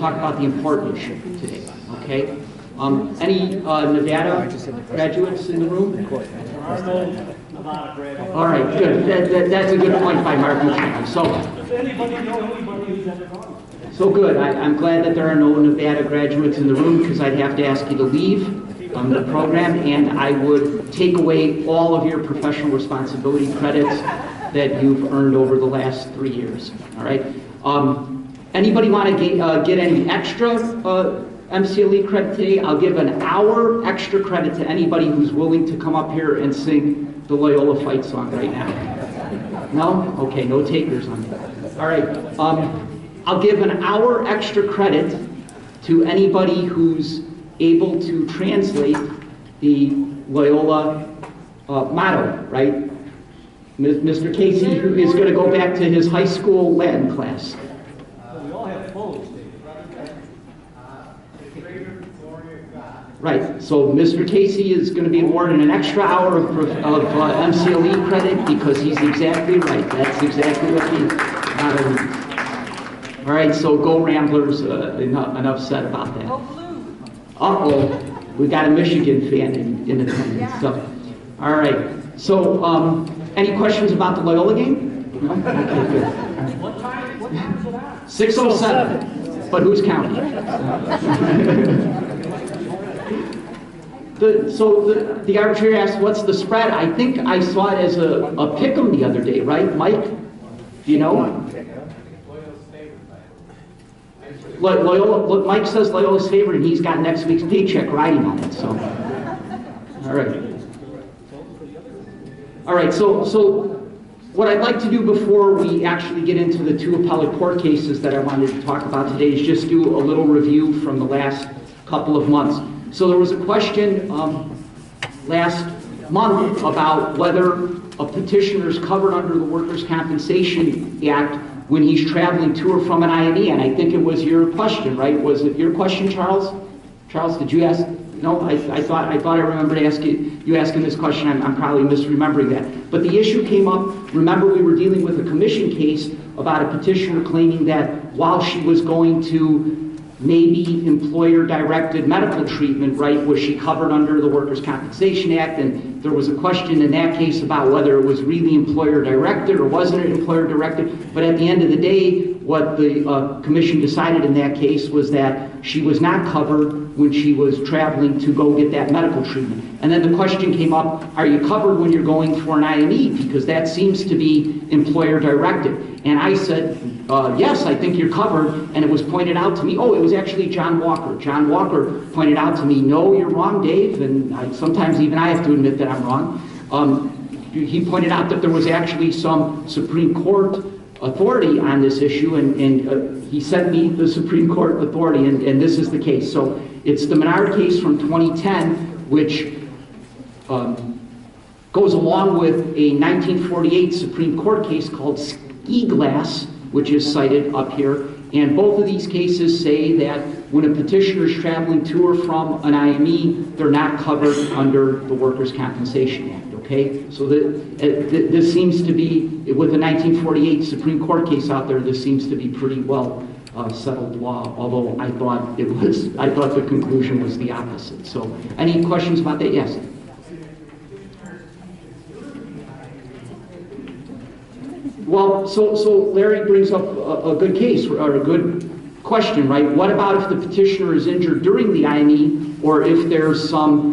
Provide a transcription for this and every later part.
talk about the important issue today, okay? Any Nevada graduates in the room? All right, good. That's a good point by Mark. Does anybody know anybody who's ever gone? So good. I'm glad that there are no Nevada graduates in the room, because I'd have to ask you to leave the program, and I would take away all of your professional responsibility credits that you've earned over the last 3 years. All right. Anybody want to get any extra MCLE credit today? I'll give an hour extra credit to anybody who's willing to come up here and sing the Loyola fight song right now. No? Okay, no takers on that. All right. I'll give an hour extra credit to anybody who's able to translate the Loyola motto, right? Mr. Casey, who is going to go back to his high school Latin class. We all have phones, David. Right, so Mr. Casey is going to be awarded an extra hour of MCLE credit because he's exactly right. That's exactly what he motto means. All right, so go Ramblers, enough said about that. Uh-oh, we got a Michigan fan in attendance. So, all right, so any questions about the Loyola game? No? Okay, good. What time is it at? 6:07, but who's counting? The arbitrator asked, what's the spread? I think I saw it as a pick'em the other day, right, Mike? Do you know? Loyola, Mike says Loyola's favorite, and he's got next week's paycheck riding on it. So, all right. So what I'd like to do before we actually get into the two appellate court cases that I wanted to talk about today is just do a little review from the last couple of months. So there was a question last month about whether a petitioner is covered under the Workers' Compensation Act when he's traveling to or from an IME, and I think it was your question, right? Was it your question, Charles? Charles, did you ask? No, I thought I remembered you asking this question. I'm probably misremembering that. But the issue came up. Remember, we were dealing with a commission case about a petitioner claiming that while she was going to maybe employer-directed medical treatment, right, was she covered under the Workers' Compensation Act? And there was a question in that case about whether it was really employer-directed or wasn't it employer-directed. But at the end of the day, what the commission decided in that case was that she was not covered when she was traveling to go get that medical treatment. And then the question came up, are you covered when you're going for an IME? Because that seems to be employer-directed. And I said, yes, I think you're covered. And it was pointed out to me, oh, it was actually John Walker. John Walker pointed out to me, no, you're wrong, Dave. And sometimes even I have to admit that I'm wrong. He pointed out that there was actually some Supreme Court authority on this issue, and he sent me the Supreme Court authority, and this is the case. So it's the Menard case from 2010, which goes along with a 1948 Supreme Court case called Ski Glass, which is cited up here. And both of these cases say that when a petitioner is traveling to or from an IME, they're not covered under the Workers' Compensation Act. Okay, so this seems to be, with the 1948 Supreme Court case out there, this seems to be pretty well settled law, although I thought the conclusion was the opposite. So any questions about that? Yes? Well, so Larry brings up a good case, or a good question, right? What about if the petitioner is injured during the IME, or if there's some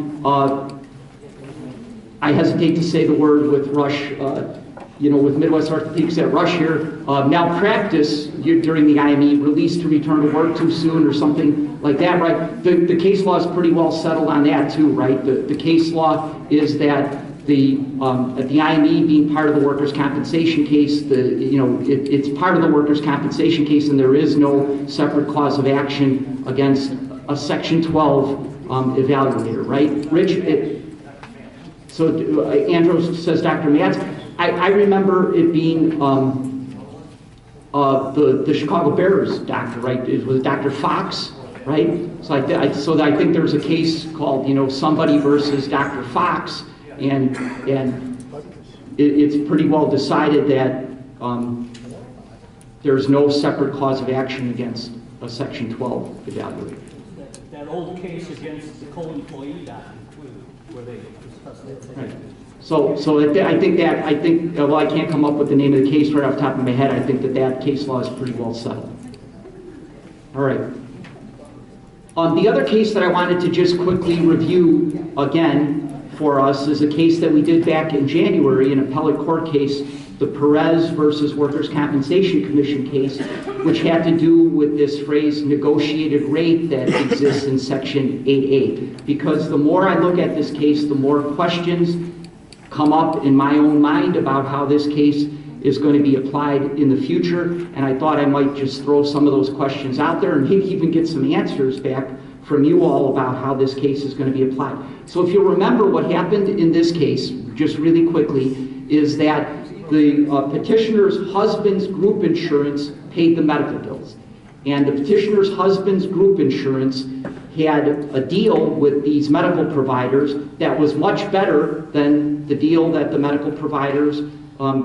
I hesitate to say the word with Rush, with Midwest Orthopedics at Rush here, malpractice during the IME, release to return to work too soon or something like that, right? The case law is pretty well settled on that too, right? The case law is that at the IME being part of the workers' compensation case, it's part of the workers' compensation case, and there is no separate cause of action against a Section 12 evaluator, right? Rich, so Andrew says, Dr. Matz, I remember it being the Chicago Bears doctor, right? It was Dr. Fox, right? So I think there was a case called, somebody versus Dr. Fox, and it's pretty well decided that there's no separate cause of action against a Section 12 evaluator. That old case against the co-employee doctor, too, where they discussed that. Right. So I think, well, I can't come up with the name of the case right off the top of my head. I think that case law is pretty well settled. All right. The other case that I wanted to just quickly review again for us is a case that we did back in January, an appellate court case, the Perez versus Workers' Compensation Commission case, which had to do with this phrase negotiated rate that exists in Section 8A. Because the more I look at this case, the more questions come up in my own mind about how this case is going to be applied in the future, and I thought I might just throw some of those questions out there and maybe even get some answers back from you all about how this case is going to be applied. So if you remember what happened in this case, just really quickly, is that the petitioner's husband's group insurance paid the medical bills. And the petitioner's husband's group insurance had a deal with these medical providers that was much better than the deal that the medical providers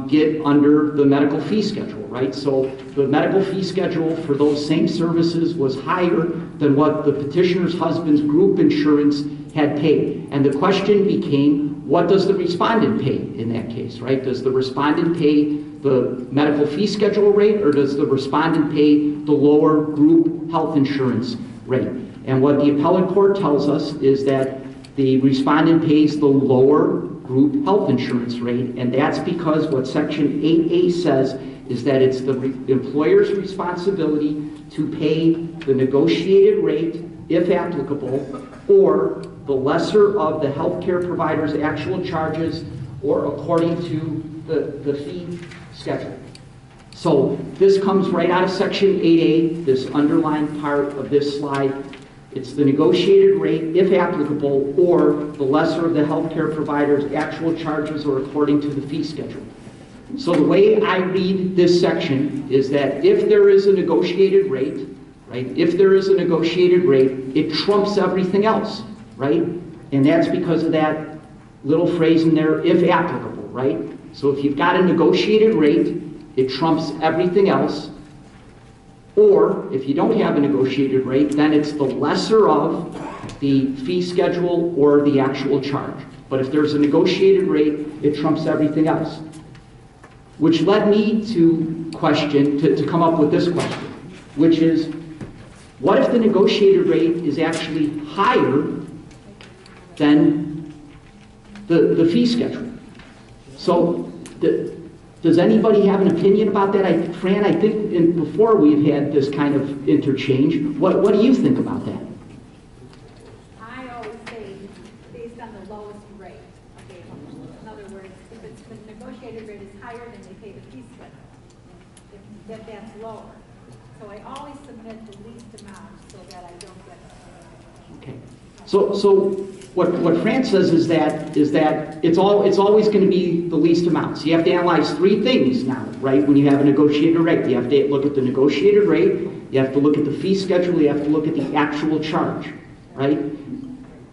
get under the medical fee schedule, right? So the medical fee schedule for those same services was higher than what the petitioner's husband's group insurance had paid. And the question became, what does the respondent pay in that case, right? Does the respondent pay the medical fee schedule rate, or does the respondent pay the lower group health insurance rate? And what the appellate court tells us is that the respondent pays the lower group health insurance rate, and that's because what Section 8A says is that it's the employer's responsibility to pay the negotiated rate, if applicable, or the lesser of the healthcare provider's actual charges, or according to the fee schedule. So this comes right out of Section 8A, this underlined part of this slide. It's the negotiated rate, if applicable, or the lesser of the healthcare provider's actual charges or according to the fee schedule. So the way I read this section is that if there is a negotiated rate, right, if there is a negotiated rate, it trumps everything else, right? And that's because of that little phrase in there, if applicable, right? So if you've got a negotiated rate, it trumps everything else. Or if you don't have a negotiated rate, then it's the lesser of the fee schedule or the actual charge. But if there's a negotiated rate, it trumps everything else. Which led me to come up with this question, which is, what if the negotiated rate is actually higher than the fee schedule? So does anybody have an opinion about that? Fran, I think before we've had this kind of interchange. What do you think about that? I always say based on the lowest rate. Okay. In other words, if it's the negotiated rate is higher than they pay the fee schedule, that's lower. So I always submit the least amount so that I don't get. Okay. So what Fran says is that it's always going to be the least amount. So you have to analyze three things now, right? When you have a negotiated rate, you have to look at the negotiated rate, you have to look at the fee schedule, you have to look at the actual charge, right?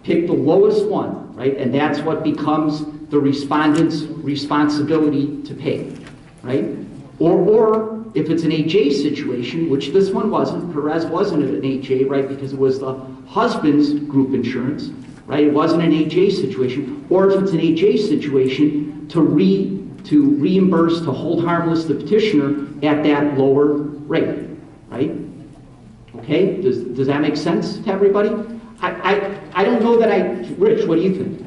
Pick the lowest one, right? And that's what becomes the respondent's responsibility to pay, right? Or if it's an HA situation, which this one wasn't, Perez wasn't an HA, right? Because it was the husband's group insurance, right? It wasn't an HA situation. Or if it's an HA situation, to reimburse, to hold harmless the petitioner at that lower rate, right? Okay, does that make sense to everybody? I don't know that Rich, what do you think?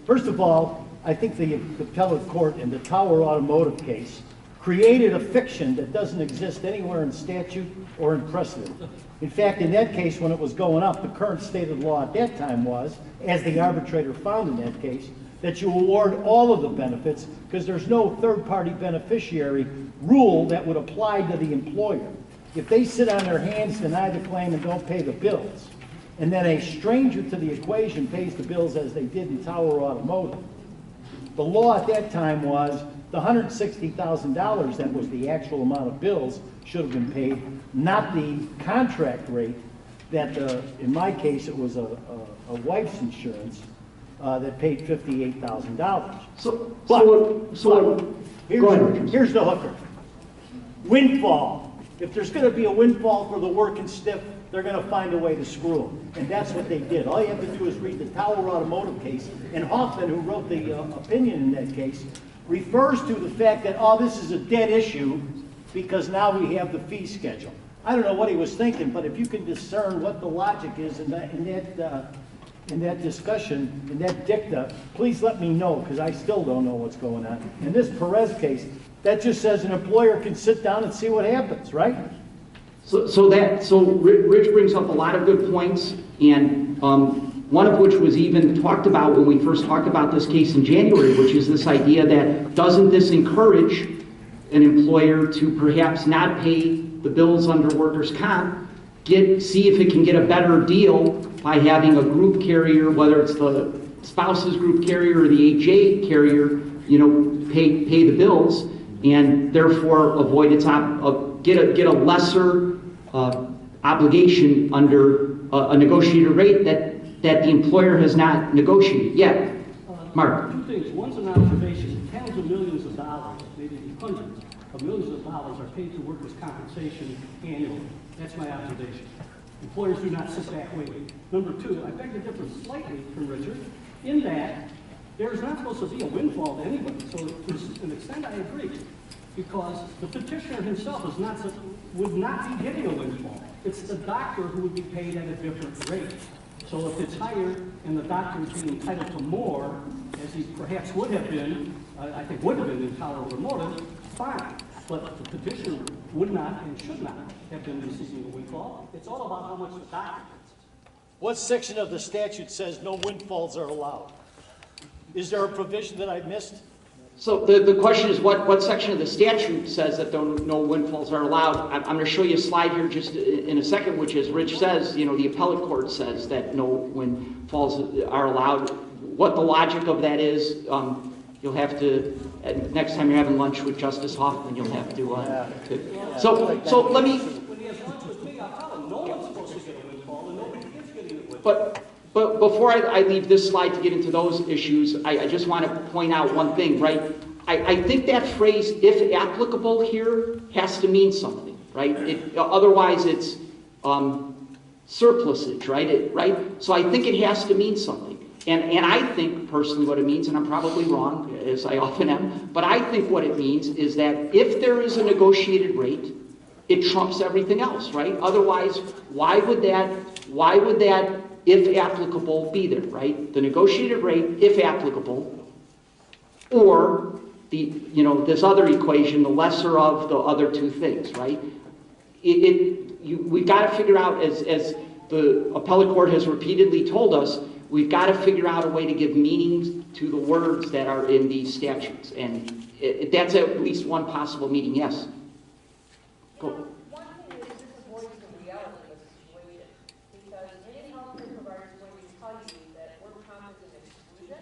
First of all, I think the appellate court in the Tower Automotive case created a fiction that doesn't exist anywhere in statute or in precedent. In fact, in that case, when it was going up, the current state of the law at that time was, as the arbitrator found in that case, that you award all of the benefits because there's no third-party beneficiary rule that would apply to the employer. If they sit on their hands, deny the claim, and don't pay the bills, and then a stranger to the equation pays the bills as they did in Tower Automotive, the law at that time was the $160,000 that was the actual amount of bills should have been paid, not the contract rate that, in my case, it was a wife's insurance that paid $58,000. So Here's the hooker. Windfall. If there's going to be a windfall for the working stiff, they're going to find a way to screw them. And that's what they did. All you have to do is read the Tower Automotive case. And Hoffman, who wrote the opinion in that case, refers to the fact that, oh, this is a dead issue because now we have the fee schedule. I don't know what he was thinking, but if you can discern what the logic is in that discussion, in that dicta, please let me know, because I still don't know what's going on. In this Perez case, that just says an employer can sit down and see what happens, right? So Rich brings up a lot of good points, and one of which was even talked about when we first talked about this case in January, which is this idea that doesn't this encourage an employer to perhaps not pay the bills under workers' comp, see if it can get a better deal by having a group carrier, whether it's the spouse's group carrier or the HA carrier, pay the bills, and therefore avoid get a lesser obligation under a negotiated rate that the employer has not negotiated. Yeah, Mark. Two things. One's an observation. Tens of millions of dollars, maybe hundreds of millions of dollars are paid to workers' compensation annually. That's my observation. Employers do not sit back waiting. Number two, I beg to differ slightly from Richard in that there's not supposed to be a windfall to anybody. So to an extent I agree, because the petitioner himself would not be getting a windfall. It's the doctor who would be paid at a different rate. So if it's higher and the doctor is being entitled to more, as he perhaps would have been, I think would have been in Tower Automotive, fine. But the petitioner would not and should not have been receiving a windfall. It's all about how much the doctor gets. What section of the statute says no windfalls are allowed? Is there a provision that I missed? So the question is what section of the statute says that no windfalls are allowed? I'm going to show you a slide here just in a second, which is Rich says, the appellate court says that no windfalls are allowed. What the logic of that is, you'll have to, next time you're having lunch with Justice Hoffman, you'll have to. So let me. When he has lunch with me, I'll tell him no one's supposed to get a windfall and nobody is getting a windfall. But before I leave this slide to get into those issues, I just want to point out one thing, right? I think that phrase, if applicable here, has to mean something, right? Otherwise it's surplusage, right? So I think it has to mean something. And I think personally what it means, and I'm probably wrong, as I often am, but I think what it means is that if there is a negotiated rate, it trumps everything else, right? Otherwise, why would that, if applicable, be there, right? The negotiated rate, if applicable, or this other equation, the lesser of the other two things, right? We've got to figure out, as the appellate court has repeatedly told us, we've got to figure out a way to give meaning to the words that are in these statutes, and that's at least one possible meaning. Yes. Go. One thing is this avoids the reality of the situation, because any healthcare provider is going to tell you that work comp is an exclusion.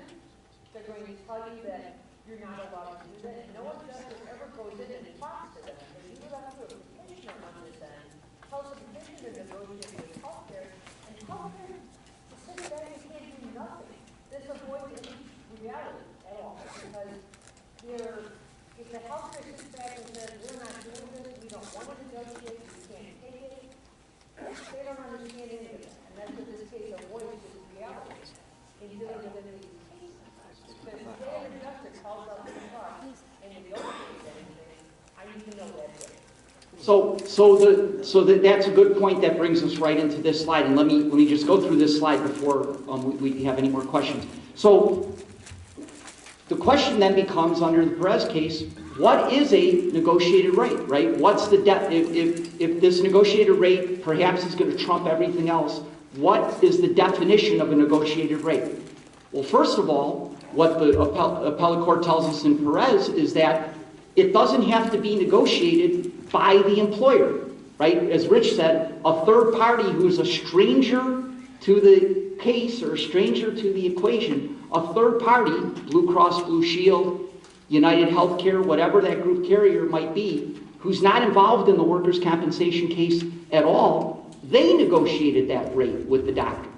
They're going to tell you that you're not allowed to do that, and no one justice ever goes in and talks to them. And you would have to a petitioner on this end, tells the petitioner to negotiate with healthcare, and healthcare sits back and can't do nothing. This avoids any reality at all, because if the healthcare sits back and says, we're not doing this, we don't want to negotiate, we can't take it, they don't understand any of it. And that's what this case avoids, this reality in dealing with any of these cases. Because if they have a justice calls up the car and negotiates anything, I need to know that way. So that's a good point. That brings us right into this slide, and let me just go through this slide before we have any more questions. So the question then becomes, under the Perez case, what is a negotiated rate, right? What's the if this negotiated rate perhaps is going to trump everything else, what is the definition of a negotiated rate? Well, first of all, what the appellate court tells us in Perez is that it doesn't have to be negotiated by the employer, right? As Rich said, a third party who's a stranger to the case or a stranger to the equation, a third party, Blue Cross Blue Shield, United Healthcare, whatever that group carrier might be, who's not involved in the workers' compensation case at all, they negotiated that rate with the doctor.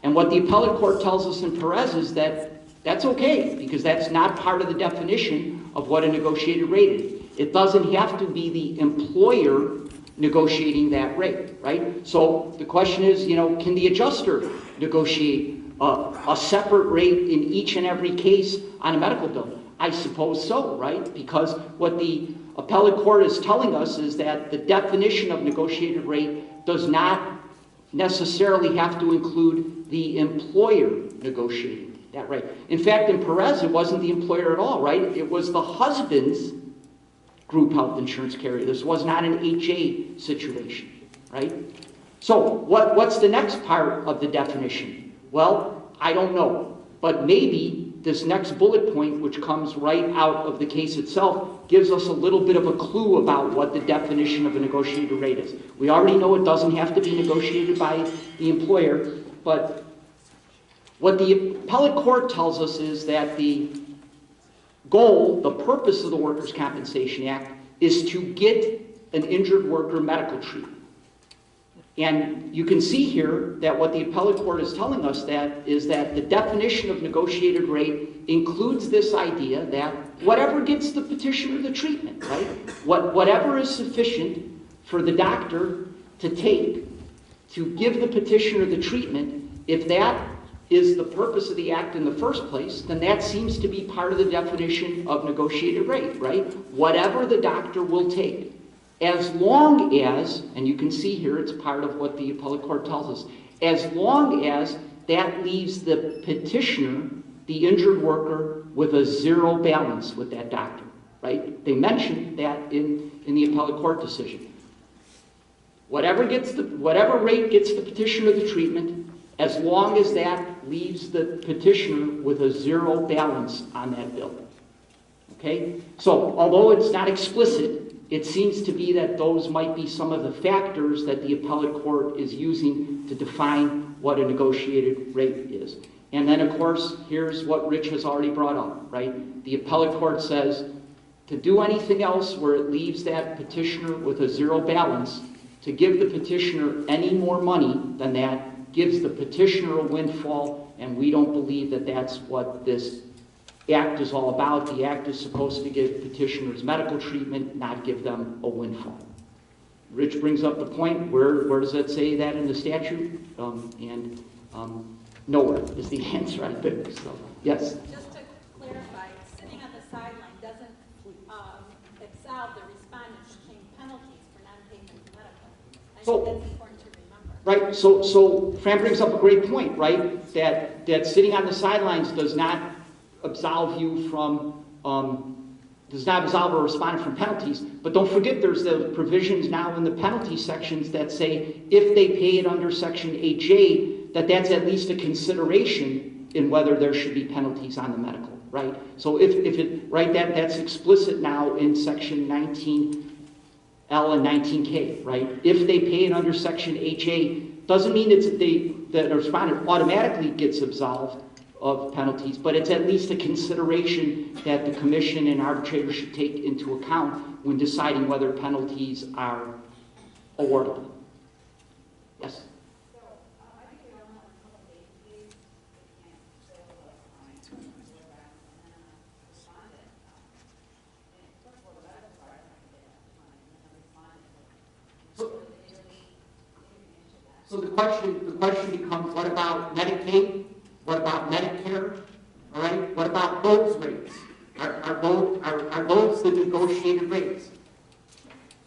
And what the appellate court tells us in Perez is that that's okay, because that's not part of the definition of what a negotiated rate is. It doesn't have to be the employer negotiating that rate, right? So the question is, you know, can the adjuster negotiate a separate rate in each and every case on a medical bill? I suppose so, right? Because what the appellate court is telling us is that the definition of negotiated rate does not necessarily have to include the employer negotiating that rate. In fact, in Perez, it wasn't the employer at all, right? It was the husband's group health insurance carrier. This was not an HA situation, right? So what's the next part of the definition? Well, I don't know, but maybe this next bullet point, which comes right out of the case itself, gives us a little bit of a clue about what the definition of a negotiated rate is. We already know it doesn't have to be negotiated by the employer, but what the appellate court tells us is that the goal, the purpose of the Workers' Compensation Act is to get an injured worker medical treatment. And you can see here that what the appellate court is telling us is that the definition of negotiated rate includes this idea that whatever gets the petitioner the treatment, right? Whatever is sufficient for the doctor to take to give the petitioner the treatment, if that is the purpose of the act in the first place, then that seems to be part of the definition of negotiated rate, right? Whatever the doctor will take, as long as, and you can see here it's part of what the appellate court tells us, as long as that leaves the petitioner, the injured worker, with a zero balance with that doctor, right? They mentioned that in the appellate court decision. Whatever rate gets the petitioner the treatment, as long as that leaves the petitioner with a zero balance on that bill. Okay? So, although it's not explicit, it seems to be that those might be some of the factors that the appellate court is using to define what a negotiated rate is. And then, of course, here's what Rich has already brought up, right? The appellate court says to do anything else where it leaves that petitioner with a zero balance, to give the petitioner any more money than that, gives the petitioner a windfall, and we don't believe that that's what this act is all about. The act is supposed to give petitioners medical treatment, not give them a windfall. Rich brings up the point, where does that say that in the statute? Nowhere is the answer, I think. So, yes? Just to clarify, sitting on the sideline doesn't absolve the respondent from paying penalties for non-payment of medical. I think that's important to remember. Right, so Fran brings up a great point, right? That sitting on the sidelines does not absolve you from, does not absolve a respondent from penalties. But don't forget there's the provisions now in the penalty sections that say if they pay it under Section 8J, that's at least a consideration in whether there should be penalties on the medical, right? So if it, right, that's explicit now in Section 19L and 19K, right? If they pay it under Section HA, doesn't mean that a respondent automatically gets absolved of penalties, but it's at least a consideration that the commission and arbitrator should take into account when deciding whether penalties are awardable. Yes? So the question becomes, what about Medicaid? What about Medicare? All right. What about those rates? Are those the negotiated rates?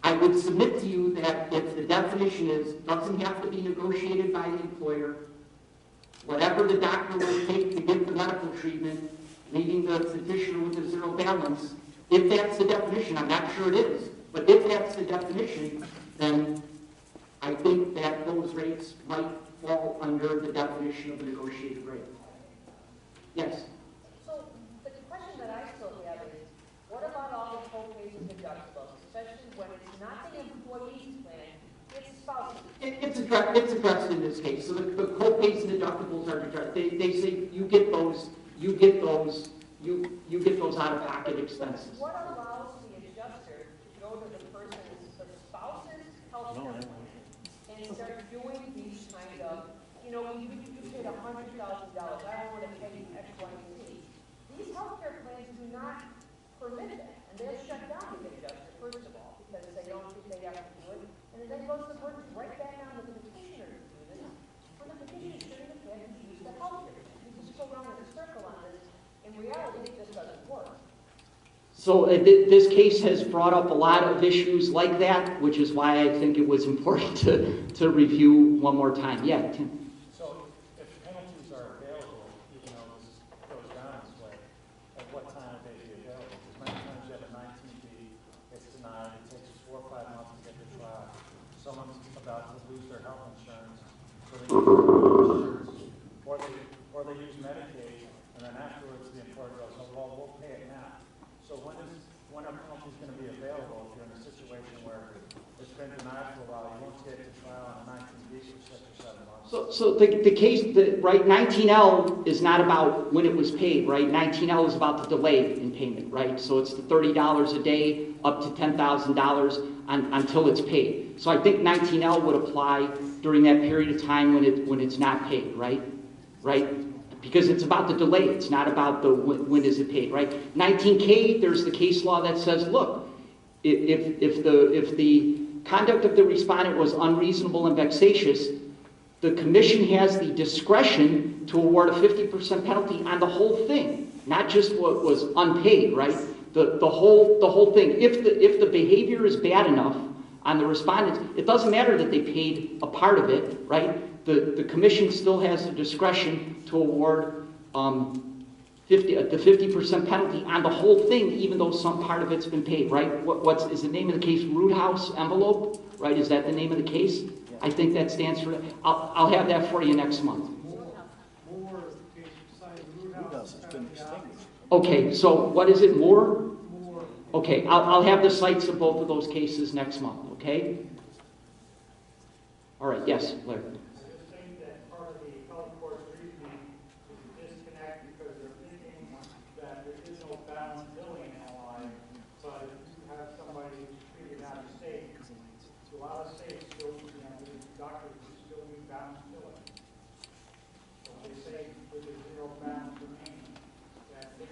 I would submit to you that if the definition doesn't have to be negotiated by the employer, whatever the doctor will take to give the medical treatment, leaving the petitioner with a zero balance, if that's the definition, I'm not sure it is, but if that's the definition, then I think that those rates might fall under the definition of a negotiated rate. Yes? So the question that I still have is, what about all the co-pays and deductibles, especially when it's not the employee's plan, it's spouse's? It's addressed in this case. So the co-pays and deductibles are addressed. They say you get those out-of-pocket expenses. What allows the adjuster to go to the spouse's health care plan and start doing these kind of, you paid $100,000, I want to pay you X, Y, and Z. These health care plans do not permit that, and they're shut down to the adjuster, first of all, because they don't think they have to do it. And goes the burden right back on the petitioner to do this. When the petitioner shouldn't have had to use the health care. You just go around in a circle on this. In reality, it just doesn't work. So this case has brought up a lot of issues like that, which is why I think it was important to review one more time. Yeah, Tim. So if penalties are available, even though this goes down this way, at what time would they be available? Because many times you have a 19B, it's denied, it takes 4 or 5 months to get the trial. Someone's about to lose their health insurance, so they use health insurance, or they use Medicaid, and then afterwards the employer goes, oh, well, we'll pay it now. So when are penalties going to be available if you're in a situation where it's been denied for a while, you won't get to trial on a 19B for 6 or 7 months? So the case, right, 19L is not about when it was paid, right? 19L is about the delay in payment, right? So it's the $30 a day up to $10,000 until it's paid. So I think 19L would apply during that period of time when it's not paid, right? Right? Because it's about the delay. It's not about the when is it paid, right? 19K, there's the case law that says, look, if the conduct of the respondent was unreasonable and vexatious, the commission has the discretion to award a 50% penalty on the whole thing, not just what was unpaid, right? The whole thing. If the behavior is bad enough on the respondents, it doesn't matter that they paid a part of it, right? The commission still has the discretion to award the 50% penalty on the whole thing, even though some part of it's been paid, right? Is the name of the case Roothouse envelope, right? Is that the name of the case? I think that stands for. I'll have that for you next month. Moore is the case beside Roothouse. It's been distinguished. Okay, so what is it, Moore? Moore. Okay, I'll have the cites of both of those cases next month. Okay. All right. Yes, Larry. Part of the appellate court's reasoning is a disconnect because they're thinking that there is no balanced billing in LI, but if you have somebody who's treated out of state, a lot of states still, doctors still need balanced billing. So they say with a zero balance remaining, that's the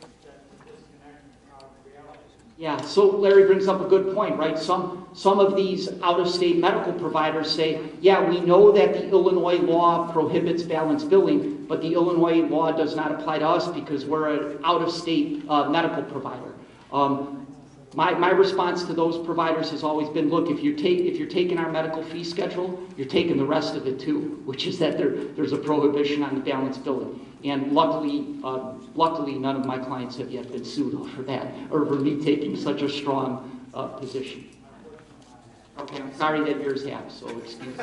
disconnect out of reality. Yeah, so Larry brings up a good point, right? Some of these out-of-state medical providers say, yeah, we know that the Illinois law prohibits balanced billing, but the Illinois law does not apply to us because we're an out-of-state medical provider. My response to those providers has always been, look, if you're taking our medical fee schedule, you're taking the rest of it too, which is that there's a prohibition on the balanced billing. And luckily, none of my clients have yet been sued over that, or over me taking such a strong position. Okay, I'm sorry that yours have, so excuse me.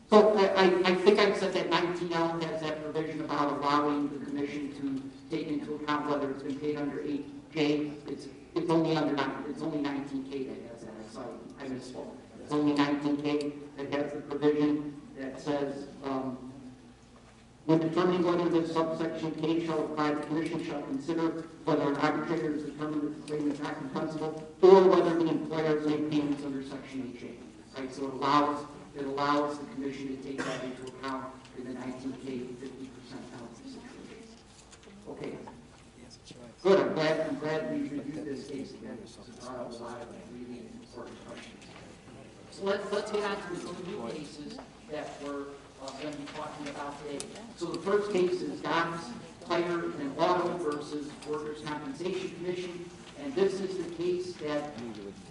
So I think I said that 19L has that provision about allowing the commission to take into account whether it's been paid under 8J. It's only 19K that has that. Sorry, I misspoke. It's only 19K that has the provision that says, when determining whether this subsection K shall apply, the commission shall consider whether an arbitrator has determined that the claim is not compensable, or whether the employer has made payments under section 8J. Right? So it allows the commission to take that into account in the 19K 50% penalty situation. Okay. Good. I'm glad we reviewed this case again. It's brought up a lot of really important questions. So let's get on to some new cases that we're going to be talking about today. So the first case is Dobbs, Fire, and Auto versus Workers' Compensation Commission. And this is the case that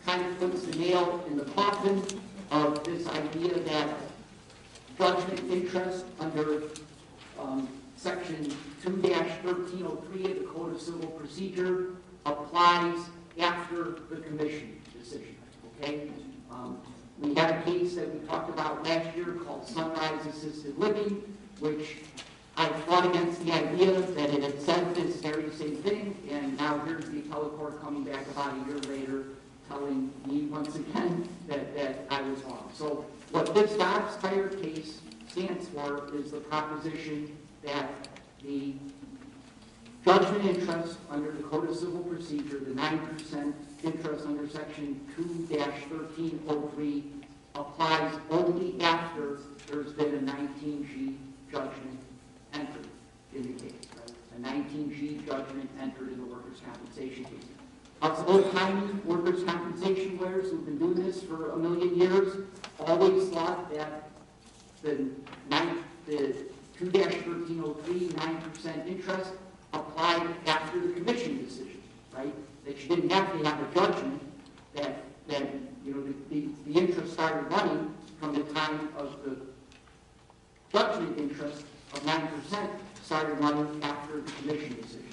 kind of puts the nail in the coffin of this idea that judgment interest under section 2-1303 of the Code of Civil Procedure applies after the commission decision. Okay? We had a case that we talked about last year called Sunrise Assisted Living, which I fought against the idea that it had said this very same thing, and now here's the appellate court coming back about a year later telling me once again that I was wrong. So what this Dobbs Fire case stands for is the proposition that the judgment interest under the Code of Civil Procedure, the 9% interest under section 2-1303, applies only after there's been a 19G judgment entered in the case, right? A 19G judgment entered in the workers' compensation case. It's old-timey workers' compensation always thought that the 2-1303 9% interest applied after the commission decision, right? That you didn't have to have a judgment that you know, the interest started running from the time of the judgment interest of 9% started running after the commission decision.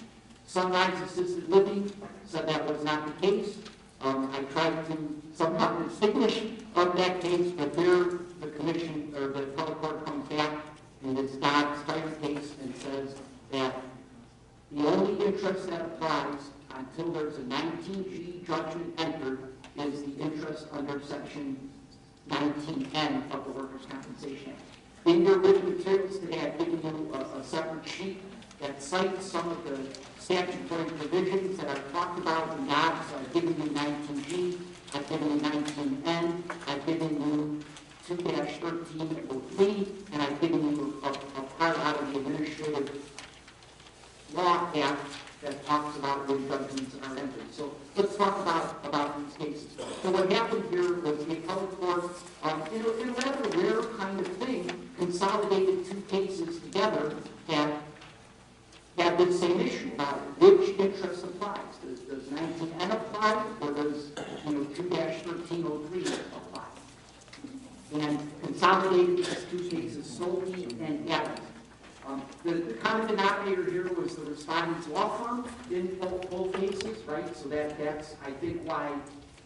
Sunrise Assisted Living said that was not the case. I tried to somehow distinguish of that case, but there the commission or the appellate court comes back in its Dobbs-Fire case and says that the only interest that applies until there's a 19G judgment entered is the interest under Section 19N of the Workers' Compensation Act. In your written materials today, I've given you a separate sheet that cites some of the statutory provisions that I've talked about in Dobbs. So I've given you 19G, I've given you 19N, I've given you 2-1303, and I've given you a part out of the Administrative Law Act that talks about when judgments are entered. So let's talk about these cases. So what happened here was the appellate court, in a rather rare kind of thing, consolidated two cases together that had the same issue about which interest applies. Does 19N apply, or does 2-1303 apply? And consolidated these two cases, Solti and Adams. The common denominator here was the respondent's law firm in both cases, right? So that's, I think, why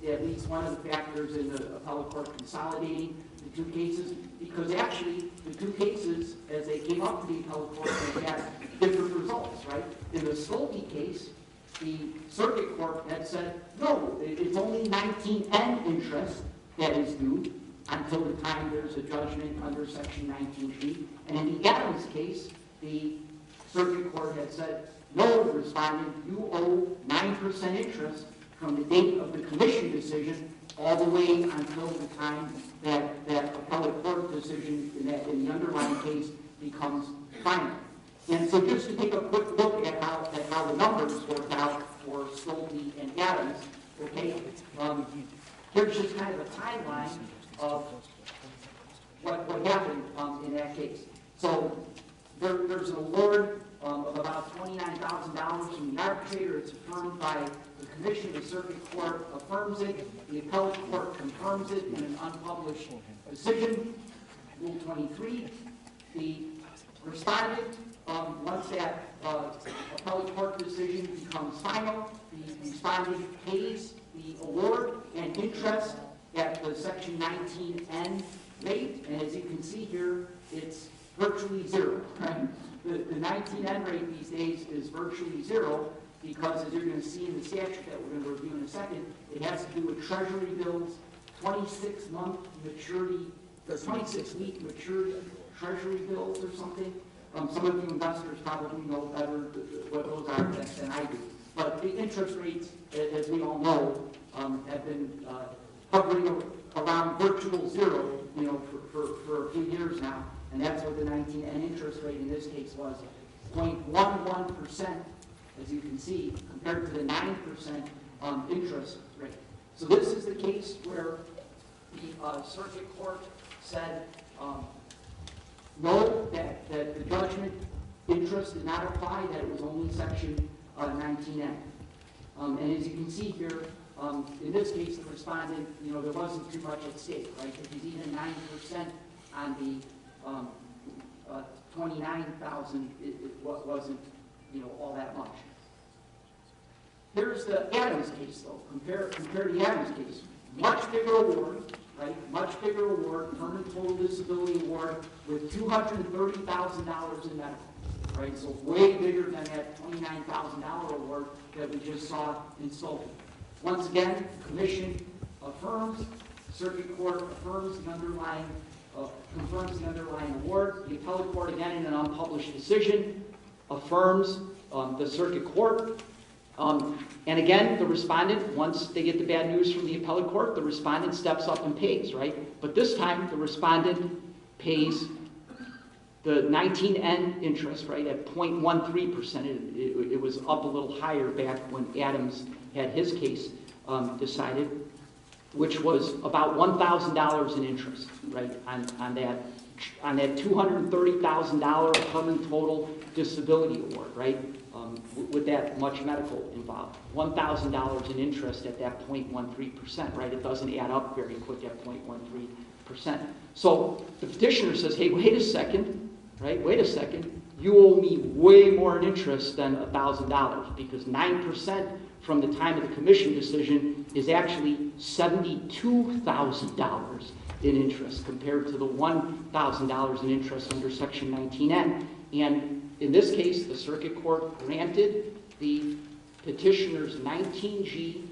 at least one of the factors in the appellate court consolidating the two cases, because actually the two cases, as they came up to the appellate court, they had different results, right? In the Solti case, the circuit court had said, no, it's only 19N interest that is due until the time there's a judgment under Section 19G. And in the Adams case, the circuit court had said, no, respondent, you owe 9% interest from the date of the commission decision all the way until the time that appellate court decision in the underlying case becomes final. And so just to take a quick look at how the numbers work out for Solti and Adams, okay, here's just kind of a timeline of what happened in that case. So there's an award of about $29,000 from the arbitrator. It's affirmed by the commission. The circuit court affirms it. The appellate court confirms it in an unpublished decision, Rule 23. The respondent, once that appellate court decision becomes final, the respondent pays the award and interest at the Section 19N rate, and as you can see here, it's virtually zero, right? The 19N rate these days is virtually zero because, as you're going to see in the statute that we're going to review in a second, it has to do with Treasury bills, 26-month maturity, the 26-week maturity Treasury bills or something. Some of you investors probably know better what those are than I do. But the interest rates, as we all know, have been hovering around virtual zero, for a few years now, and that's what the 19N interest rate in this case was, 0.11%, as you can see, compared to the 9% interest rate. So this is the case where the circuit court said, no, that the judgment interest did not apply, that it was only Section 19N. And as you can see here, in this case, the respondent, there wasn't too much at stake, right? If he's even 9% on the 29,000, it wasn't, all that much. Here's the Adams case, though. Compare the Adams case. Much bigger award, right? Much bigger award, permanent total disability award with $230,000 in medical, right? So way bigger than that $29,000 award that we just saw in Solti. Once again, the commission affirms, circuit court affirms the underlying, confirms the underlying award. The appellate court, again, in an unpublished decision, affirms the circuit court. And again, the respondent, once they get the bad news from the appellate court, the respondent steps up and pays, right? But this time, the respondent pays the 19N interest, right, at 0.13%. It was up a little higher back when Adams had his case decided. which was about $1,000 in interest, right, on that $230,000 permanent total disability award, right, with that much medical involved. $1,000 in interest at that 0.13%, right? It doesn't add up very quick at 0.13%. So the petitioner says, hey, wait a second, right? Wait a second. You owe me way more in interest than $1,000 because 9% from the time of the commission decision is actually $72,000 in interest compared to the $1,000 in interest under Section 19N. And in this case, the circuit court granted the petitioner's 19G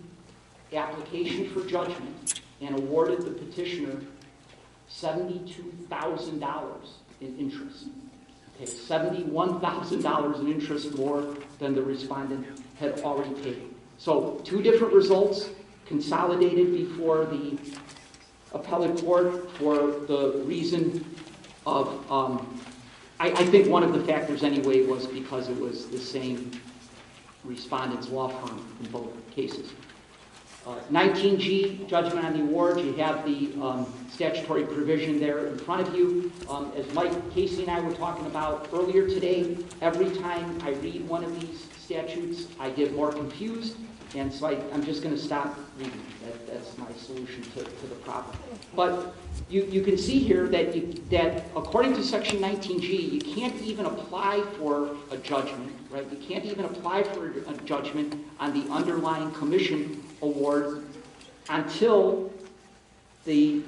application for judgment and awarded the petitioner $72,000 in interest. Okay, $71,000 in interest more than the respondent had already paid. So two different results consolidated before the appellate court for the reason of, I think one of the factors anyway was because it was the same respondent's law firm in both cases. 19G, judgment on the award, you have the statutory provision there in front of you. As Mike, Casey, and I were talking about earlier today, every time I read one of these statutes, I get more confused, and so I'm just going to stop reading. That's my solution to the problem. But you can see here that according to Section 19G, you can't even apply for a judgment, right? You can't even apply for a judgment on the underlying commission award until the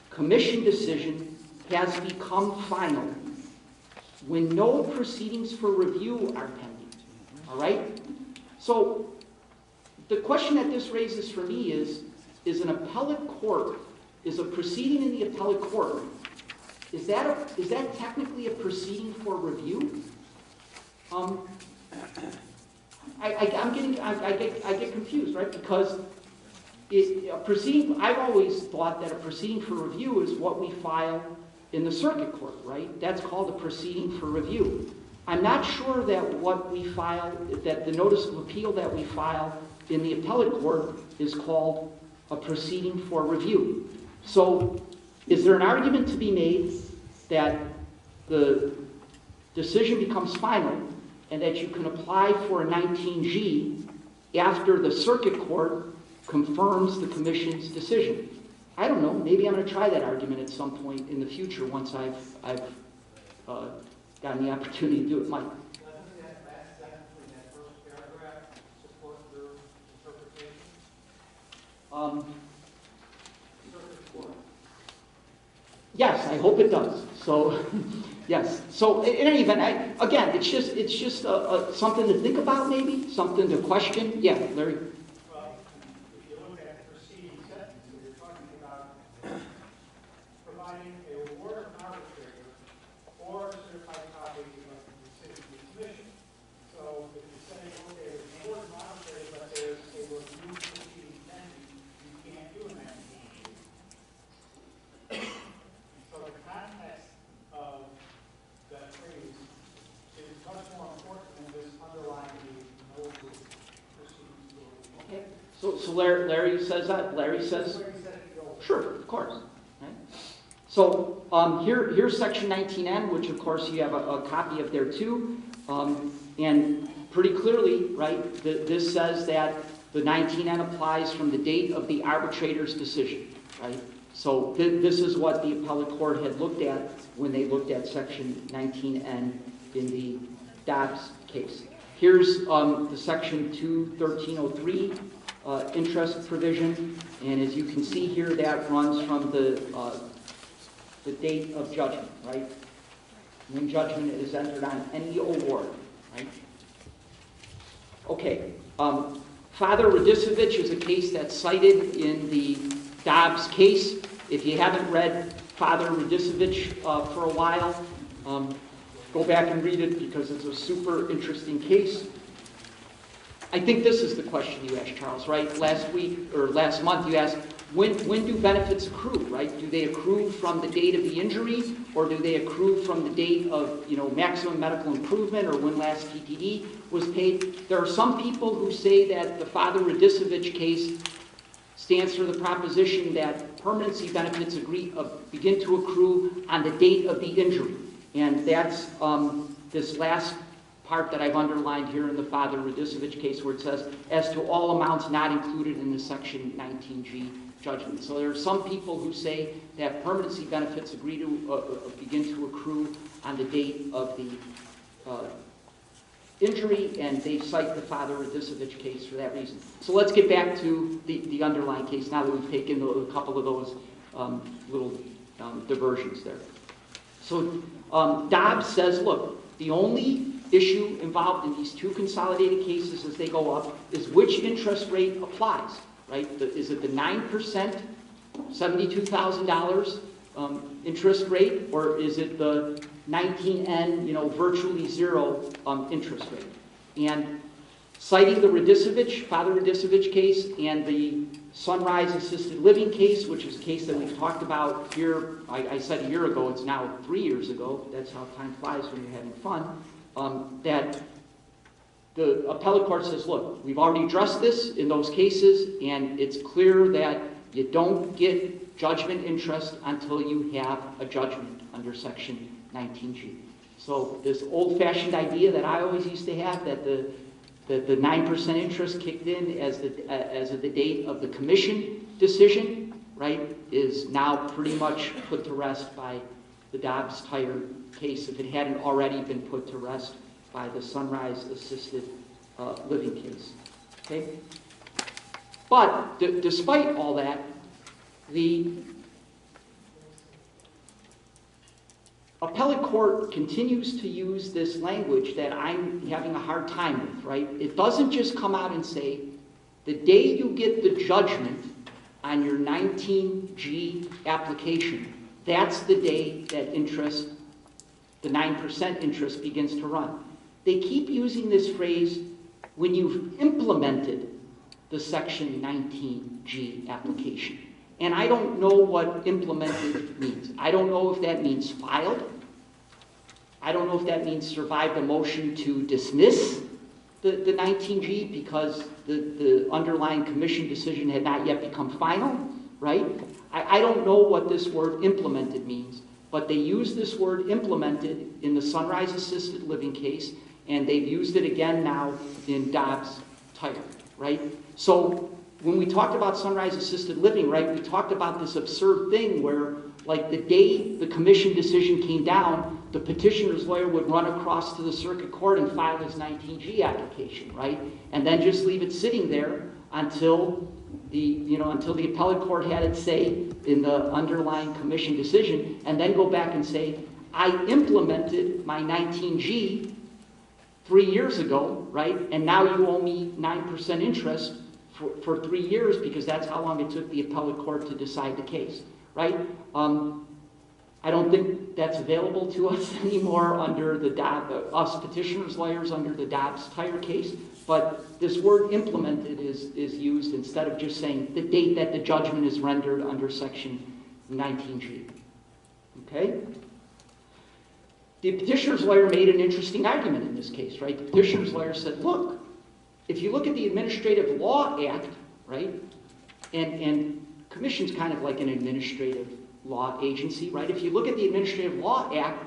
commission decision has become final when no proceedings for review are pending. All right? So the question that this raises for me is an appellate court, is a proceeding in the appellate court, is that technically a proceeding for review? I get confused, right? Because I've always thought that a proceeding for review is what we file in the circuit court, right? That's called a proceeding for review. I'm not sure that what we file, that the notice of appeal that we file in the appellate court is called a proceeding for review. So is there an argument to be made that the decision becomes final and that you can apply for a 19G after the circuit court confirms the commission's decision? I don't know. Maybe I'm going to try that argument at some point in the future once I've gotten the opportunity to do it. Mike? Doesn't that last sentence in that first paragraph support your interpretation? Circuit court. Yes, I hope it does. So, yes. So, in any event, again, it's just something to think about, maybe something to question. Yeah, Larry. Well, if you look at the preceding sentence, you're talking about providing a award of arbitrator or a certified copy of the decision of the commission. So, if you say, okay, there's an award of arbitrator, but there's a review proceeding pending, you can't do an 19G. So the context of that phrase is much more important than this underlying no proceedings. Okay. So Larry says that. Larry says. Larry said it goes. Sure, of course. Right? So here's Section 19N, which of course you have a copy of there too, and pretty clearly, right? This says that the 19N applies from the date of the arbitrator's decision, right? So this is what the appellate court had looked at when they looked at Section 19N in the Dobbs case. Here's the Section 21303 interest provision, and as you can see here, that runs from the date of judgment, right? When judgment is entered on any award, right? Okay. Father Radicevich is a case that's cited in the Dobbs case. If you haven't read Father Radicevich for a while, go back and read it because it's a super interesting case. I think this is the question you asked, Charles, right? Last week or last month you asked, when do benefits accrue, right? Do they accrue from the date of the injury, or do they accrue from the date of, maximum medical improvement, or when last TTD was paid? There are some people who say that the Father Radicevich case stands for the proposition that permanency benefits begin to accrue on the date of the injury. And that's this last part that I've underlined here in the Father Radicevich case, where it says, as to all amounts not included in the Section 19G judgment. So there are some people who say that permanency benefits begin to accrue on the date of the injury, and they cite the Father Radicevich case for that reason. So let's get back to the underlying case now that we've taken a couple of those little diversions there. So Dobbs says, look, the only issue involved in these two consolidated cases as they go up is which interest rate applies, right? Is it the 9%, $72,000 interest rate, or is it the 19N, virtually zero interest rate? And citing the Father Radicevich case and the Sunrise Assisted Living case, which is a case that we've talked about here, I said a year ago, it's now 3 years ago, that's how time flies when you're having fun, that the appellate court says, look, we've already addressed this in those cases, and it's clear that you don't get judgment interest until you have a judgment under Section 19G. So this old-fashioned idea that I always used to have, that the 9% interest kicked in as of the date of the commission decision, right, is now pretty much put to rest by the Dobbs Tire case, if it hadn't already been put to rest by the Sunrise Assisted Living case. Okay? But despite all that, the appellate court continues to use this language that I'm having a hard time with, right? It doesn't just come out and say, the day you get the judgment on your 19G application, that's the day that interest, the 9% interest, begins to run. They keep using this phrase, when you've implemented the Section 19G application. And I don't know what implemented means. I don't know if that means filed. I don't know if that means survived a motion to dismiss the 19G because the underlying commission decision had not yet become final, right? I don't know what this word implemented means, but they use this word implemented in the Sunrise Assisted Living case, and they've used it again now in Dobbs Tire, right? So when we talked about Sunrise Assisted Living, right, we talked about this absurd thing where, like, the day the commission decision came down, the petitioner's lawyer would run across to the circuit court and file his 19G application, right? And then just leave it sitting there until until the appellate court had its say in the underlying commission decision, and then go back and say, I implemented my 19G 3 years ago, right? And now you owe me 9% interest for 3 years because that's how long it took the appellate court to decide the case, right? I don't think that's available to us anymore under the us petitioners' lawyers under the Dobbs Tire case, but this word implemented is used instead of just saying the date that the judgment is rendered under Section 19G. Okay? The petitioner's lawyer made an interesting argument in this case, right? The petitioner's lawyer said, look, if you look at the Administrative Law Act, right, and commission's kind of like an administrative law agency, right? If you look at the Administrative Law Act,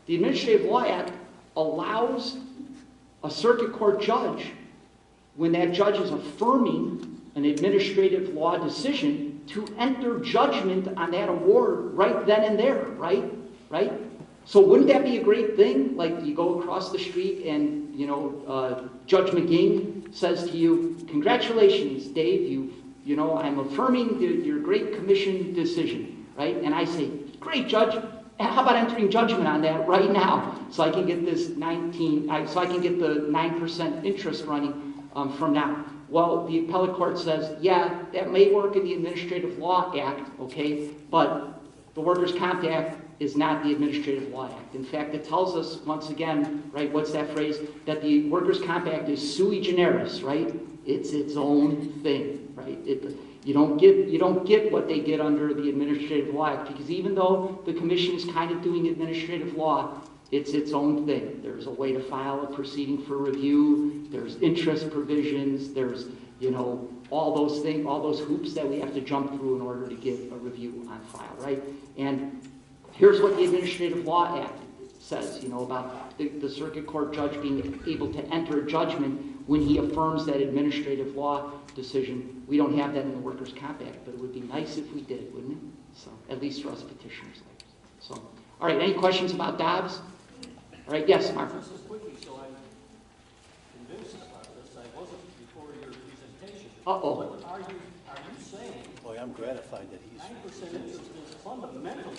the Administrative Law Act allows a circuit court judge, when that judge is affirming an administrative law decision, to enter judgment on that award right then and there, right? Right? So wouldn't that be a great thing? Like you go across the street and, Judge McGing says to you, congratulations, Dave, I'm affirming your great commission decision, right? And I say, great, Judge, how about entering judgment on that right now so I can get this so I can get the 9% interest running from now? Well, the appellate court says, yeah, that may work in the Administrative Law Act, okay, but the Workers' Comp Act is not the Administrative Law Act. In fact, it tells us, once again, right, what's that phrase? That the Workers' Comp Act is sui generis, right? It's its own thing, right? You don't get what they get under the Administrative Law Act, because even though the commission is kind of doing administrative law, it's its own thing. There's a way to file a proceeding for review, there's interest provisions, there's, all those things, all those hoops that we have to jump through in order to get a review on file, right? And here's what the Administrative Law Act says, you know, about the circuit court judge being able to enter a judgment when he affirms that administrative law decision. We don't have that in the Workers' Comp Act, but it would be nice if we did, wouldn't it? So, at least for us petitioners. So, all right, any questions about Dobbs? All right, yes, Mark. Just as quickly, so I'm convinced about this, I wasn't before your presentation. Uh-oh. What are you saying Boy, I'm gratified that he's... 9% interest is fundamentally a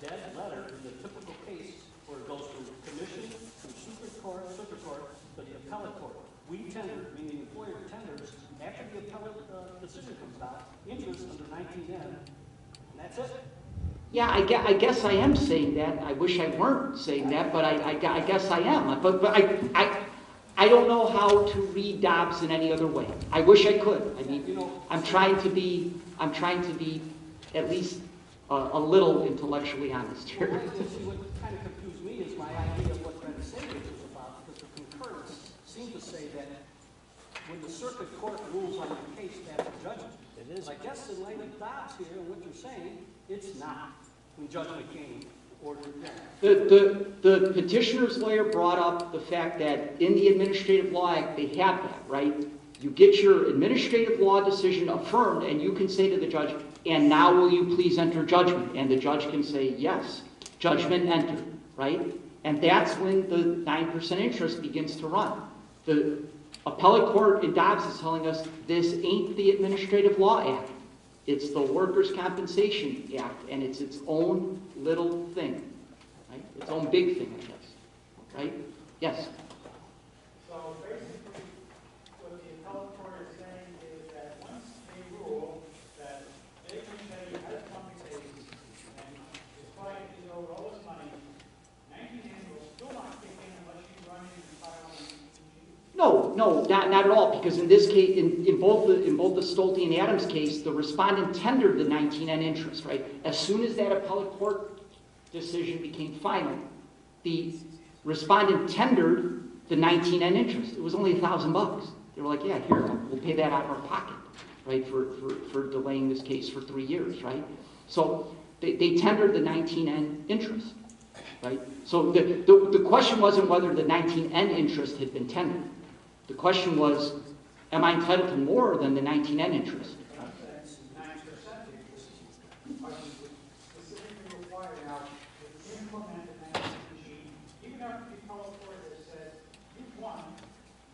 dead letter in the typical case where it goes from commission to circuit court, to the appellate court. We tender, meaning the employer tenders, after the appellate decision comes out, interest under 19N, and that's it. Yeah, I guess I am saying that. I wish I weren't saying that, but I guess I am. But I don't know how to read Dobbs in any other way. I wish I could. I mean, I'm trying to be at least a little intellectually honest here. Well, what kind of confused me is my idea of what Red Savings was about, because the concurrence seemed to say that when the circuit court rules on your case after judgment, it is. I guess in light of Dobbs here and what you're saying, it's not when judgment came ordered down. The petitioner's lawyer brought up the fact that in the Administrative Law Act, they have that, right? You get your administrative law decision affirmed, and you can say to the judge, and now will you please enter judgment? And the judge can say, yes, judgment entered, right? And that's when the 9% interest begins to run. The appellate court in Dobbs is telling us this ain't the Administrative Law Act. It's the Workers' Compensation Act, and it's its own little thing, right? Its own big thing, I guess, right? Yes? So basically, what the appellate court is saying is that once they rule that they can say you had a pumping case, and despite you owe all this money, 19 will still not kick in unless you run in and file an EG. No, not at all, because in this case, in both the Stolte and Adams case, the respondent tendered the 19N interest, right? As soon as that appellate court decision became final, the respondent tendered the 19N interest. It was only $1,000. They were like, yeah, here, we'll pay that out of our pocket, right, for delaying this case for 3 years, right? So they tendered the 19N interest, right? So the question wasn't whether the 19N interest had been tendered. The question was, am I entitled to more than the 19N interest? That's 9% interest. But specifically required now to implement the 19G, even after the appellate court has said, you've won,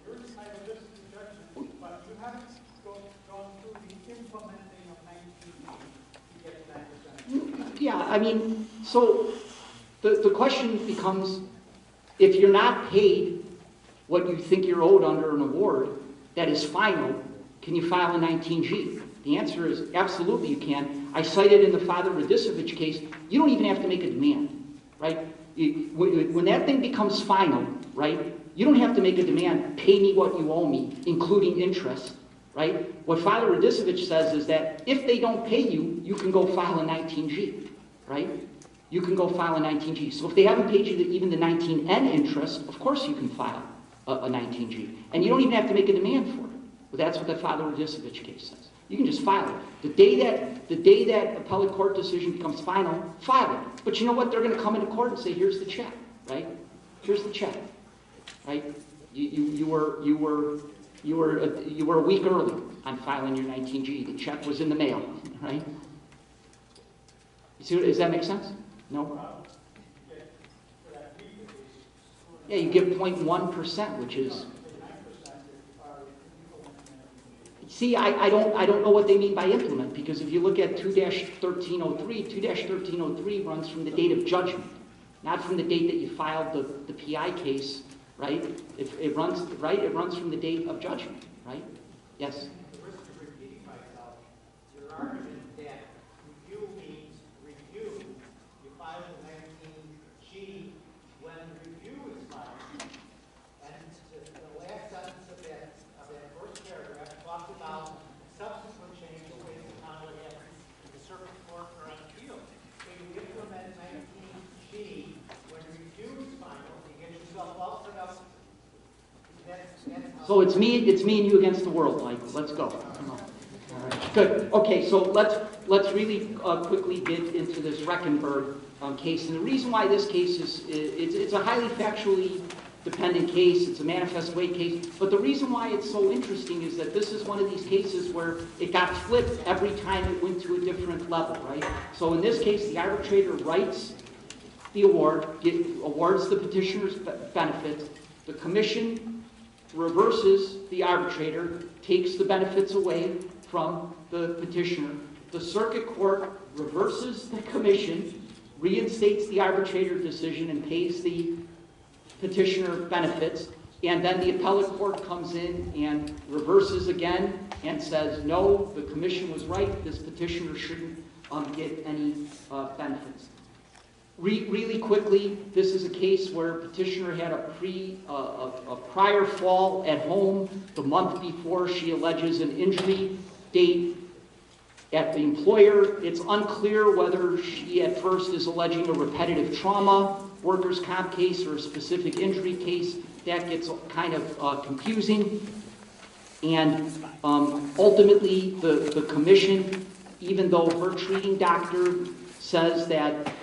you're entitled to this judgment, but you haven't gone through the implementing of 19G to get 9%. Yeah, I mean, so the question becomes, if you're not paid what you think you're owed under an award that is final, can you file a 19G? The answer is absolutely you can. I cited in the Father Radicevich case, you don't even have to make a demand, right? When that thing becomes final, right, you don't have to make a demand, pay me what you owe me, including interest, right? What Father Radicevich says is that if they don't pay you, you can go file a 19G, right? You can go file a 19G. So if they haven't paid you even the 19N interest, of course you can file a 19G. And you don't even have to make a demand for it. But that's what the Father Radicevich case says. You can just file it. The day that appellate court decision becomes final, file it. But you know what? They're going to come into court and say, here's the check, right? Here's the check, right? You were a week early on filing your 19G. The check was in the mail, right? You see, does that make sense? No? Yeah, you give 0.1%, which is... See, I don't know what they mean by implement, because if you look at 2-1303, 2-1303 runs from the date of judgment, not from the date that you filed the PI case, right? It runs from the date of judgment, right? Yes? The risk of repeating myself, your argument that review means review, you file the 19G when review is filed. And the last sentence of that first paragraph talks about subsequent change based upon what happens in the circuit court or on appeal. So you implement 19G when review is final, you get yourself all set up. That's So it's me and you against the world, Michael. Let's go. Come on. All right. Good. Okay, so let's really quickly get into this Reckenberg case. And the reason why this case is it's a highly factually dependent case. It's a manifest weight case. But the reason why it's so interesting is that this is one of these cases where it got flipped every time it went to a different level, right? So in this case, the arbitrator writes the award, awards the petitioner's benefits. The commission reverses the arbitrator, takes the benefits away from the petitioner. The circuit court reverses the commission, reinstates the arbitrator decision, and pays the petitioner benefits. And then the appellate court comes in and reverses again and says, no, the commission was right, this petitioner shouldn't get any benefits. Really quickly, this is a case where petitioner had a prior fall at home the month before she alleges an injury date at the employer. It's unclear whether she at first is alleging a repetitive trauma workers' comp case or a specific injury case. That gets kind of confusing. And ultimately, the commission, even though her treating doctor says that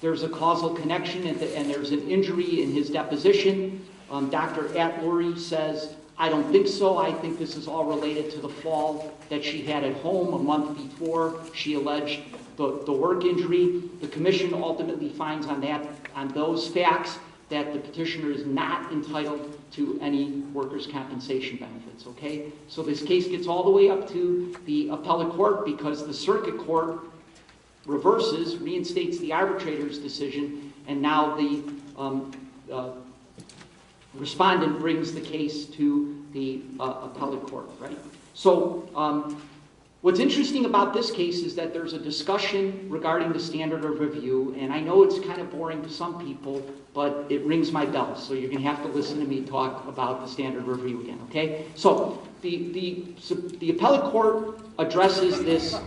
there's a causal connection and there's an injury in his deposition, Dr. Atlury says, I don't think so. I think this is all related to the fall that she had at home a month before she alleged the work injury. The commission ultimately finds on those facts that the petitioner is not entitled to any workers' compensation benefits, okay? So this case gets all the way up to the appellate court because the circuit court reverses, reinstates the arbitrator's decision, and now the respondent brings the case to the appellate court, right? So what's interesting about this case is that there's a discussion regarding the standard of review, and I know it's kind of boring to some people, but it rings my bell, so you're going to have to listen to me talk about the standard of review again, okay? So the appellate court addresses this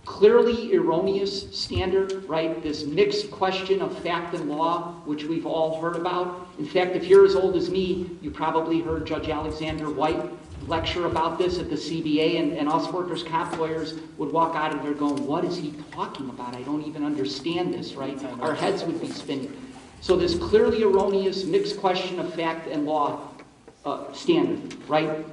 clearly erroneous standard, right? This mixed question of fact and law, which we've all heard about. In fact, if you're as old as me, you probably heard Judge Alexander White lecture about this at the CBA, and us workers' comp lawyers would walk out of there going, what is he talking about? I don't even understand this, right? Our heads would be spinning. So this clearly erroneous mixed question of fact and law standard, right?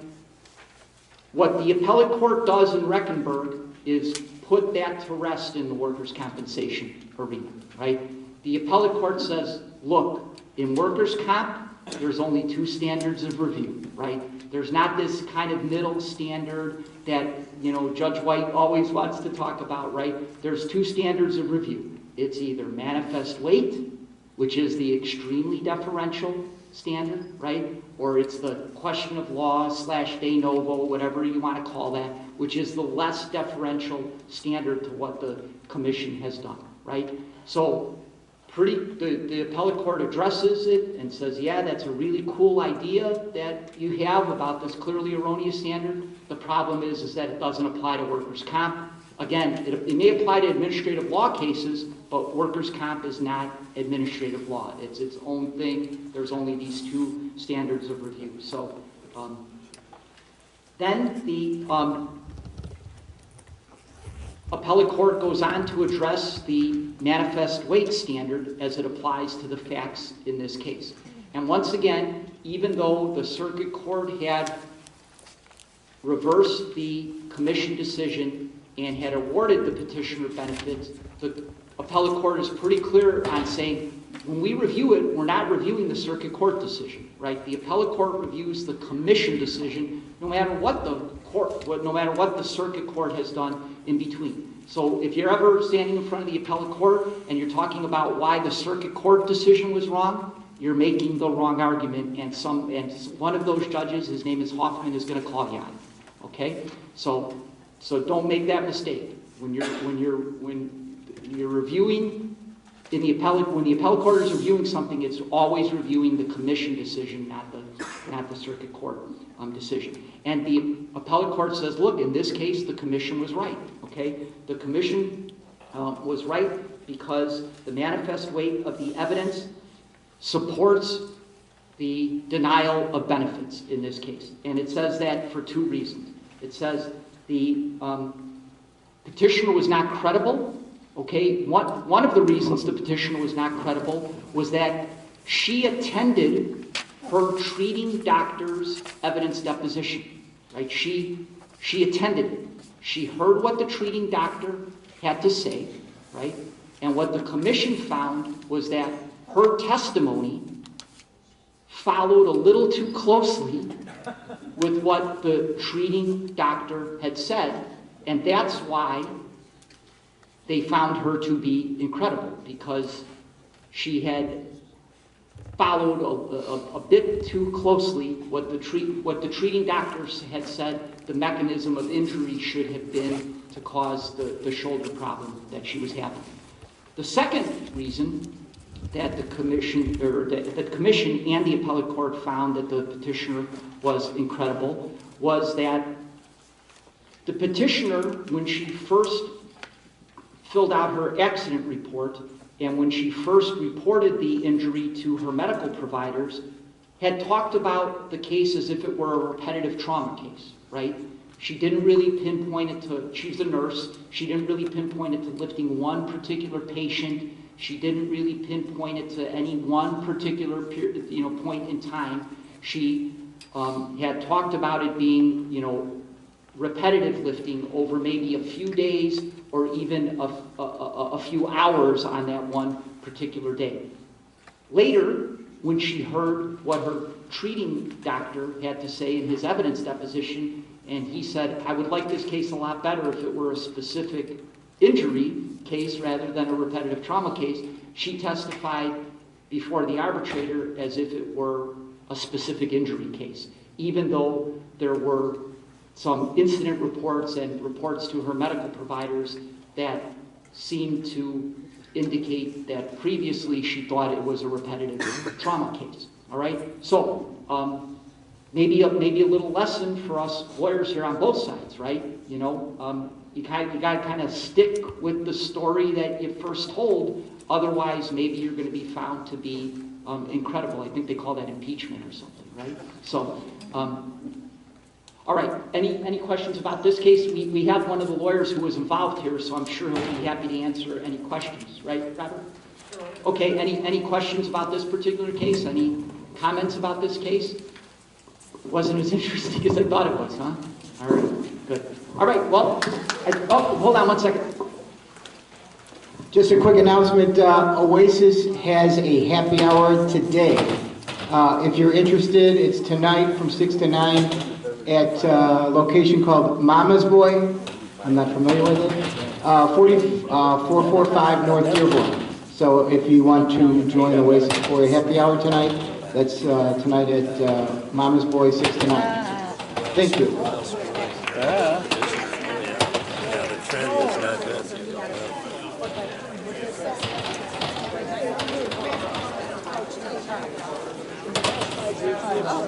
What the appellate court does in Reckenberg is put that to rest in the workers' compensation arena, right? The appellate court says, look, in workers' comp, there's only two standards of review, right? There's not this kind of middle standard that, you know, Judge White always wants to talk about, right? There's two standards of review. It's either manifest weight, which is the extremely deferential standard, right? Or it's the question of law / de novo, whatever you want to call that, which is the less deferential standard to what the commission has done, right? So the appellate court addresses it and says, yeah, that's a really cool idea that you have about this clearly erroneous standard. The problem is that it doesn't apply to workers' comp. Again, it may apply to administrative law cases, but workers' comp is not administrative law. It's its own thing. There's only these two standards of review. So then the appellate court goes on to address the manifest weight standard as it applies to the facts in this case. And once again, even though the circuit court had reversed the commission decision and had awarded the petitioner benefits, the appellate court is pretty clear on saying, when we review it, we're not reviewing the circuit court decision, right? The appellate court reviews the commission decision no matter what the circuit court has done in between. So if you're ever standing in front of the appellate court and you're talking about why the circuit court decision was wrong, you're making the wrong argument, and one of those judges, his name is Hoffman, is going to call you on it. Okay? So don't make that mistake. When you're reviewing when the appellate court is reviewing something, it's always reviewing the commission decision, not the circuit court decision. And the appellate court says, look, in this case, the commission was right. Okay, the commission was right because the manifest weight of the evidence supports the denial of benefits in this case. And it says that for two reasons. It says the petitioner was not credible. Okay, one of the reasons the petitioner was not credible was that she attended her treating doctor's evidence deposition, right? She attended it. She heard what the treating doctor had to say, right? And what the commission found was that her testimony followed a little too closely with what the treating doctor had said, and that's why they found her to be incredible, because she had followed a bit too closely what the treating doctors had said the mechanism of injury should have been to cause the shoulder problem that she was having. The second reason that the commission and the appellate court found that the petitioner was incredible was that the petitioner, when she first filled out her accident report and when she first reported the injury to her medical providers, had talked about the case as if it were a repetitive trauma case, right? She didn't really pinpoint it to, she's a nurse, she didn't really pinpoint it to lifting one particular patient. She didn't really pinpoint it to any one particular point in time. She had talked about it being, repetitive lifting over maybe a few days or even a few hours on that one particular day. Later, when she heard what her treating doctor had to say in his evidence deposition, and he said, I would like this case a lot better if it were a specific injury case rather than a repetitive trauma case, she testified before the arbitrator as if it were a specific injury case, even though there were some incident reports and reports to her medical providers that seemed to indicate that previously she thought it was a repetitive trauma case. All right? So maybe a little lesson for us lawyers here on both sides, right? You got to kind of stick with the story that you first told. Otherwise, maybe you're going to be found to be incredible. I think they call that impeachment or something, right? So, all right. Any questions about this case? We have one of the lawyers who was involved here, so I'm sure he'll be happy to answer any questions, right, Robert? Sure. Okay. Any questions about this particular case? Any comments about this case? It wasn't as interesting as I thought it was, huh? All right. Good. All right. Well, hold on one second. Just a quick announcement, Oasis has a happy hour today. If you're interested, it's tonight from 6 to 9 at a location called Mama's Boy. I'm not familiar with it. 445 North Dearborn. So if you want to join Oasis for a happy hour tonight, that's tonight at Mama's Boy, 6 to 9. Thank you. Oh,